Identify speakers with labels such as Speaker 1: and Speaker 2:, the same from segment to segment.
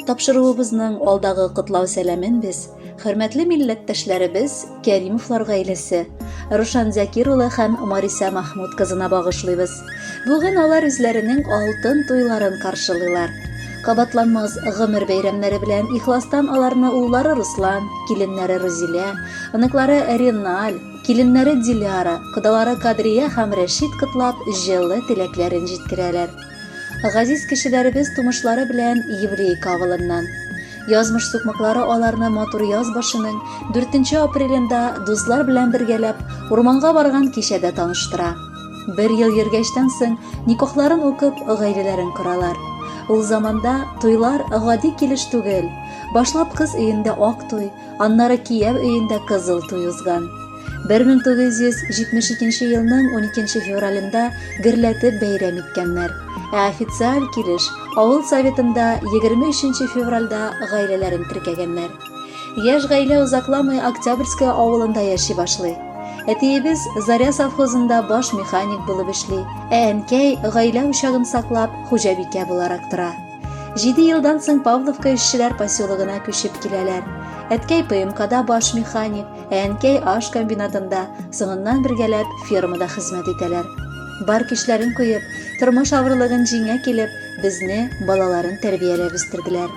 Speaker 1: тапшыруыбызның алдагы котлау сәламен без хөрмәтле милләттәшләребез Кәримовлар гаиләсе Рушан Закир улы һәм Мариса Махмуд кызына багышлыйбыз. Бүген алар үзләренең алтын туйларын каршылыйлар. Кабатланмас гомер бәйрәмнәре белән ихластан аларны уллары Руслан, киленнәре Розилә, оныклары Реналь, киленнәре Диляра, кодалары Кадрия һәм Рәшид котлап җылы теләкләрен җиткерәләр. Газиз кешеләребез тумышлары белән Еврейка авылыннан. Язмыш сукмаклары аларны матур яз башының 4 апрелендә дуслар белән бергәләп урманга барган кичәдә таныштыра. 1 ел йөргәчтән соң никахларын укып, гаиләләрен коралар. Ул заманда туйлар гади килеш түгел. Башлап кыз өендә ак туй, аннары кияү өендә кызыл туй узган. 1972 елның 12 февралендә гөрләтеп бәйрәм иткәннәр. Официаль килеш авыл советында 23 февральдә гаиләләрен теркәгәннәр. Яшь гаилә узакламый Октябрьская авылында яши башлый. Әтиебез Заря совхозында баш механик булып эшли, әнкәй гаилә учагын саклап хуҗабикә буларак тора. 7 елдан соң Павловка эшчеләр поселогына күчеп киләләр. Әткәй ПМКда баш механик, әнкәй аш комбинатында, соңыннан бергәләп фермада хезмәт итәләр. Бар кишләрен куеп, тормыш авырлыгын җиңә килеп, безне, балаларын тәрбияләп үстерделәр.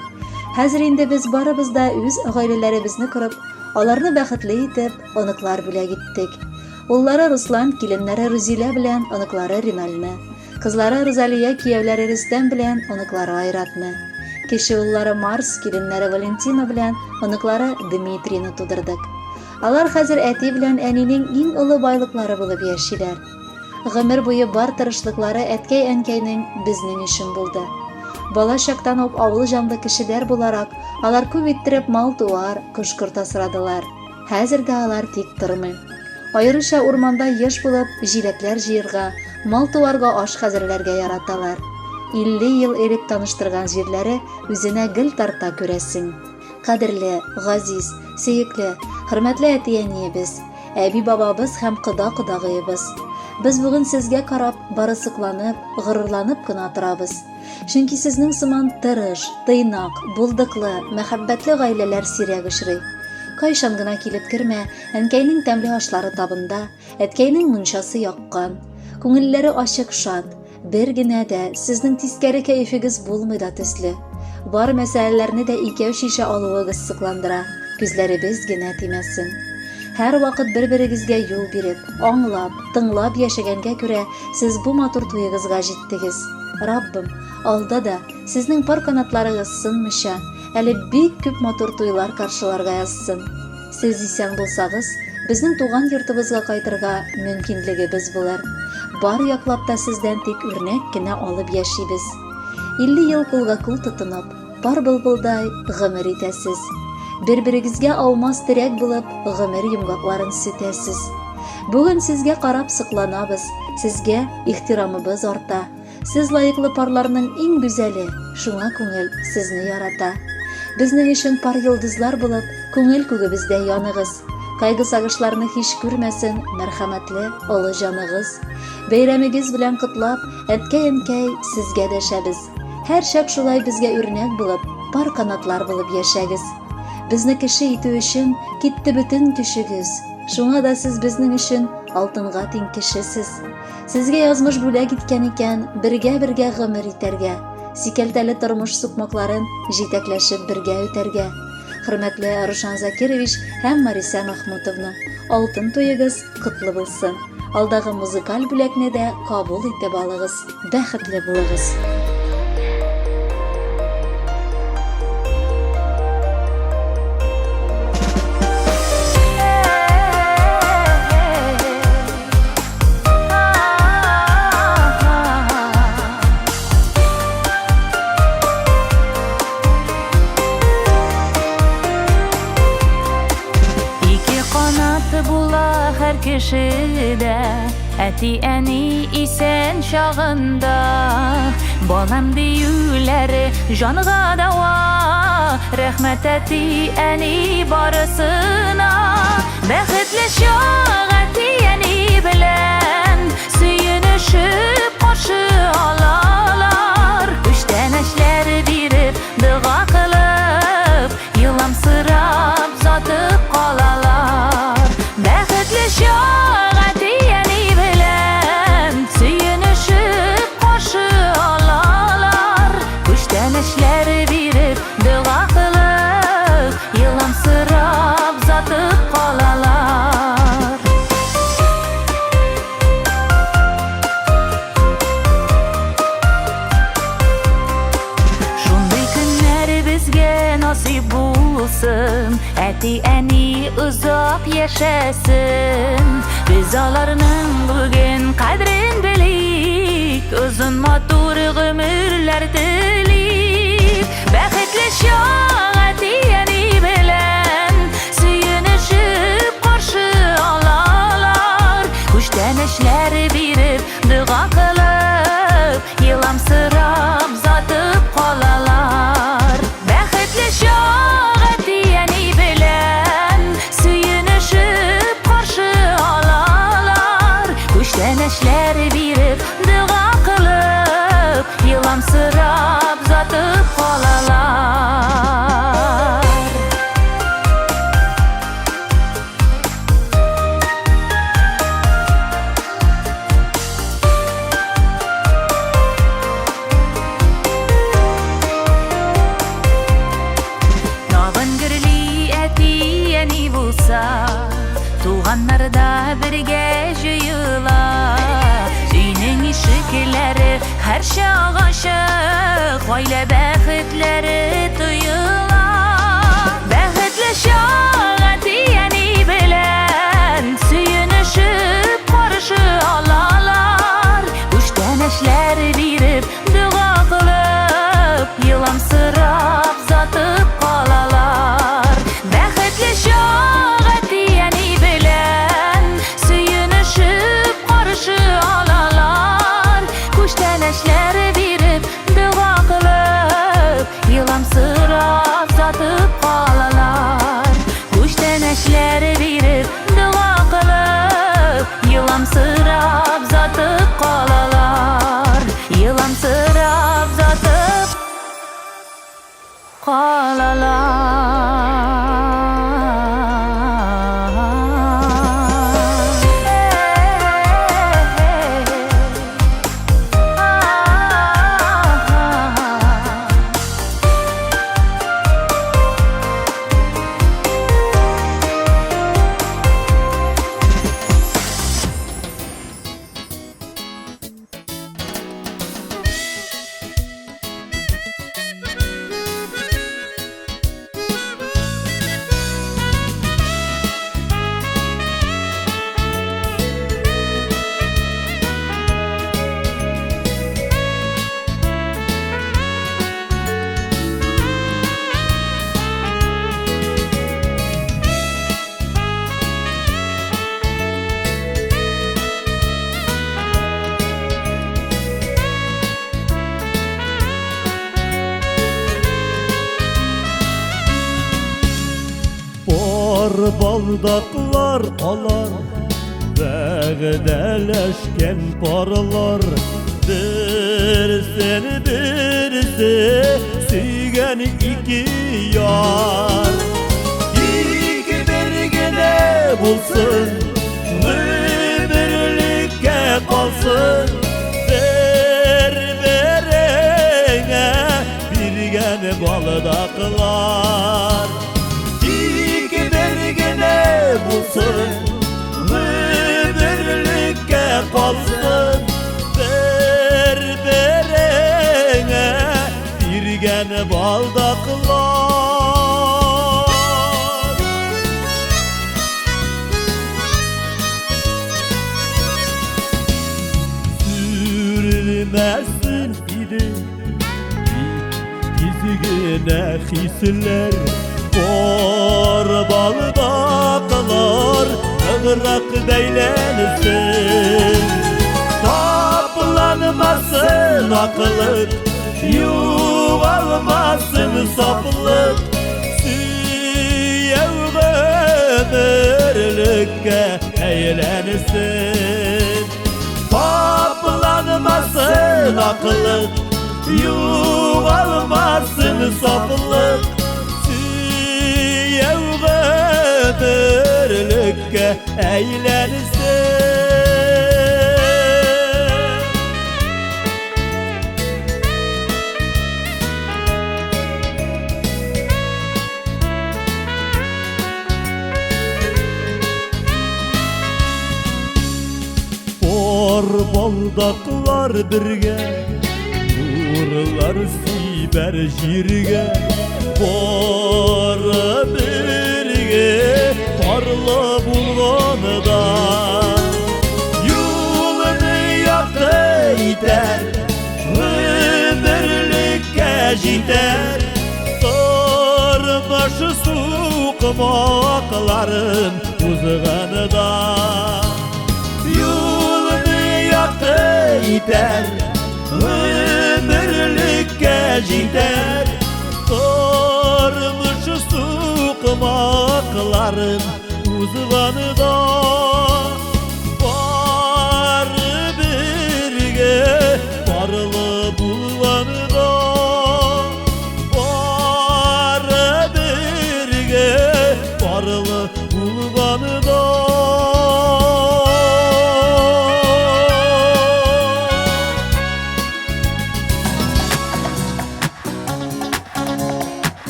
Speaker 1: Хәзер инде без барыбыз да үз гаиләләребезне корып, аларны бәхетле итеп, оныклар бүләк иттек. Уллары Руслан, киленнәре Розилә белән оныклары Ринальны, кызлары Розалия, кияүләре Рөстәм белән оныклары Айратны, кеше уллары Марс, киленнәре Валентина белән оныклары Дмитрийны тудырдык. Алар хәзер әти белән әнинең иң олы байлыклары булып яшиләр. Гомер буе бар тырышлыклары әткәй-әнкәйнең безнең өчен булды. Бала чактан ук авыл җанлы кешеләр буларак, алар күп иттереп мал-туар, кош-корт асрадылар. Хәзер дә алар тик тормый. Аеруча урманда еш булып, җиләкләр җыярга, мал-туарга аш хәзерләргә яраталар. 50 ел элек таныштырган җирләре үзенә гел тарта күрәсең. Кадерле, газиз, сөекле, хөрмәтле әти-әниебез, әби-бабабыз һәм кода-кодагыебыз. Без бүген сезгә карап, бары сокланып, горурланып кына торабыз. Чөнки сезнең сыман тырыш, тыйнак, булдыклы, мәхәббәтле гаиләләр сирәк очрый. Кайчан гына килеп кермә, әнкәйнең тәмле ашлары табында, әткәйнең мунчасы яккан. Күңелләре ачык шат, бер генә дә сезнең тискәре кәефегез булмый да төсле. Бар мәсьәләләрне дә икәү шише алуыгыз сокландыра, күзләребез генә тимәсен. Һәр вакыт бер-берегезгә юл биреп, аңлап, тыңлап яшәгәнгә күрә, сез бу матур туйыгызга җиттегез. Раббым, алда да сезнең пар канатларыгыз сынмыйча, әле бик күп матур туйлар каршыларга язсын. Сез исән булсагыз, безнең туган йортыбызга кайтырга мөмкинлегебез булыр. Бар яклап та сездән тик үрнәк кенә алып яшибез. 50 ел кулга-кул тотынып, пар былбылдай гомер итәсез. Бер-берегезгә аумас терәк булып, гомер йомгакларын сүтәсез. Бүген сезгә карап сокланабыз, сезгә ихтирамыбыз арта. Сез лайыклы парларның иң гүзәле, шуңа күңел сезне ярата. Безнең өчен пар йолдызлар булып, күңел күгебездә яныгыз. Кайгы-сагышларны һич күрмәсен мәрхәмәтле олы җаныгыз. Бәйрәмегез белән котлап, әткәй-әнкәй сезгә дәшәбез. Һәр чак шулай безгә үрнәк булып, пар канатлар булып яшәгез. Безне кеше итү өчен китте бөтен көчегез. Шуңа да сез безнең өчен алтынга тиң кешесез. Сезгә язмыш бүләк иткән икән, бергә-бергә гомер итәргә, сикәлтәле тормыш сукмакларын җитәкләшеп бергә үтәргә. Хөрмәтле Рушан Закирович һәм Мариса Махмутовна, алтын туегыз котлы булсын. Алдагы музыкаль бүләкне дә кабул итеп алыгыз. Бәхетле булыгыз.
Speaker 2: Була һәр кешедә, әти-әни исән чагында, балам диюләре җанга дава. Рәхмәт әти-әни барысына, бәхетле чак әти-әни белән сөенешеп каршы алалар. Үчтән әшләр биреп, дуга кылып bulsun, әти әни ұзақ яшәсін. Biz аларның бүгін қадірін білейік, ұзын матур ғүмірлер тілейік. Бәхетлі шақ әти әни білән сүйінішіп қаршы алалар. Күштән эшләр биреп, дұға қылып, еламсырап затып қалалар. Бәхетлі шақ әти әни білән сүйінішіп қаршы алалар. Күштән эшләр биреп, дұға қылып, еламсырап затып қалалар. Туғаннарда бірге жиыла, үйнің ишіклері әр шақ ашық, ғаилә бәхетләре тойыла. Бәхетлі шақ әти әни белән сүйінішіп қаршы алалар. Күштән эшләр биреп, дұға қылып, еламсырап затып қалалар. Бәхетлі шақ әти әни белән сүйінішіп қаршы алалар. Күштән эшләр биреп, дұға қылып, еламсырап затып қалалар. Күштән эшләр биреп, дұға қылып, еламсырап затып қалалар. Еламсырап затып
Speaker 3: Baldaklar alar, vəgdələşkən parlar, birisi süygən iki yar. İki birgine bulsun, birlikə qalsın, bir-birine birgən baldaklar. Bulsun, birlikə qalsın, bir-birine birgən baldaklar. Sürülməsin idi gizgine hisler, baldaklar ıgrak beylensin. Taplanmasın akıllık, yuvalmasın saplık, süyev ömürlükке eğlensin. Taplanmasın akıllık, yuvalmasın saplık, ömürlükке eğlensin. Baldaklar birge, nurlar siber jirge, barı җитәр. Тормышы сукмакларын узганында юлны якты итәр, ömürlükке җитәр. Тормышы сукмакларын узганында